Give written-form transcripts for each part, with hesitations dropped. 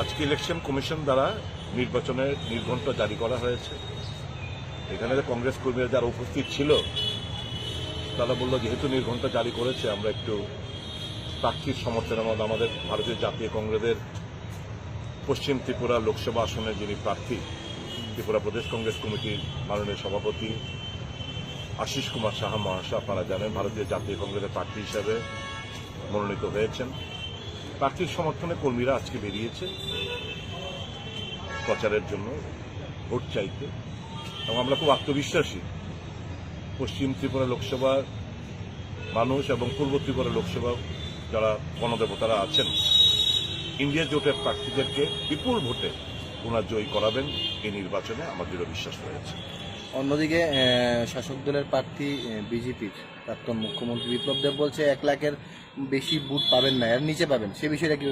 আজকে election commission দ্বারা নির্বাচনের নির্ঘণ্ট জারি করা হয়েছে। এখানে কংগ্রেস কর্মীরা যারা উপস্থিত ছিল তারা বললো যেহেতু নির্ঘণ্ট জারি করেছে আমরা একটু প্রার্থীর সমর্থনের মধ্যে আমাদের ভারতীয় জাতীয় কংগ্রেসের পশ্চিম ত্রিপুরা লোকসভা আসনের যিনি প্রার্থী ত্রিপুরা প্রদেশ কংগ্রেস কমিটির মাননীয় সভাপতি আশিস কুমার সাহা মহাশয়, আপনারা জানেন ভারতীয় জাতীয় কংগ্রেসের প্রার্থী হিসেবে মনোনীত হয়েছেন। প্রার্থীর সমর্থনে কর্মীরা আজকে বেরিয়েছে প্রচারের জন্য, ভোট চাইতে, এবং আমরা খুব আত্মবিশ্বাসী পশ্চিম ত্রিপুরা লোকসভার মানুষ এবং পূর্ব ত্রিপুরা লোকসভা যারা গণদেবতারা আছেন ইন্ডিয়া জোটের প্রার্থীদেরকে বিপুল ভোটে ওনার জয়ী করাবেন। এই নির্বাচনে আমার দৃঢ় বিশ্বাস রয়েছে। অন্যদিকে শাসক দলের প্রার্থী বিজেপির প্রাক্তন মুখ্যমন্ত্রী বিপ্লব দেব বলছে 1 লাখের বেশি ভোট পাবেন না, এর নিচে পাবেন, সে বিষয়টা কি?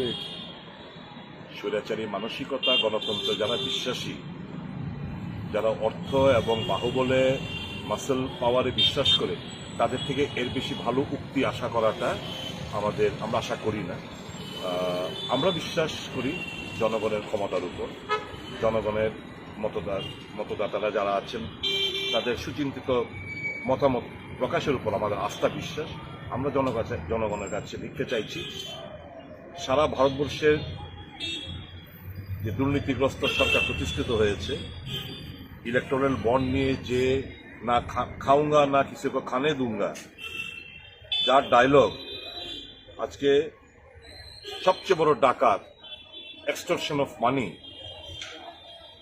স্বৈরাচারী মানসিকতা, গণতন্ত্র যারা বিশ্বাসী, যারা অর্থ এবং বাহুবলে মাসেল পাওয়ারে বিশ্বাস করে, তাদের থেকে এর বেশি ভালো উক্তি আশা করাটা আমরা আশা করি না। আমরা বিশ্বাস করি জনগণের ক্ষমতার উপর, জনগণের মতদাতারা যারা আছেন তাদের সুচিন্তিত মতামত প্রকাশের উপর আমাদের আস্থা বিশ্বাস। আমরা জনগণের কাছে লিখতে চাইছি সারা ভারতবর্ষের যে দুর্নীতিগ্রস্ত সরকার প্রতিষ্ঠিত হয়েছে, ইলেকটোরাল বন্ড নিয়ে যে না খাউঙ্গা না কিসি কো খানে দুঙ্গা যার ডায়লগ আজকে সবচেয়ে বড় ডাকাত, এক্সটর্শন অফ মানি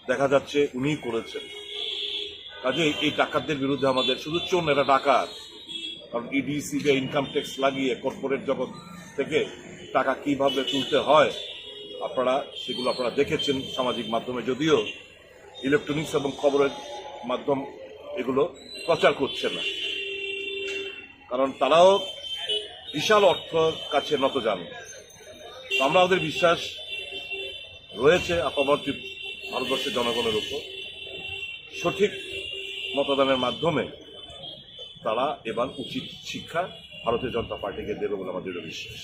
দেখা যাচ্ছে উনিই করেছেন। কাজে এই ডাকাতদের বিরুদ্ধে আমাদের শুধু চোন এরা ডাকাত, কারণ ইডি সিবিআই ইনকাম ট্যাক্স লাগিয়ে কর্পোরেট জগৎ থেকে টাকা কিভাবে তুলতে হয় সেগুলো আপনারা দেখেছেন সামাজিক মাধ্যমে, যদিও ইলেকট্রনিক্স এবং খবরের মাধ্যম এগুলো প্রচার করছে না, কারণ তারাও বিশাল অর্থের কাছে নত জানে। আমরা আমাদের বিশ্বাস রয়েছে আপামর ভারতবর্ষের জনগণের উপর। সঠিক মতদানের মাধ্যমে তারা এবার উচিত শিক্ষা ভারতীয় জনতা পার্টিকে দেবে বলে আমাদের বিশ্বাস।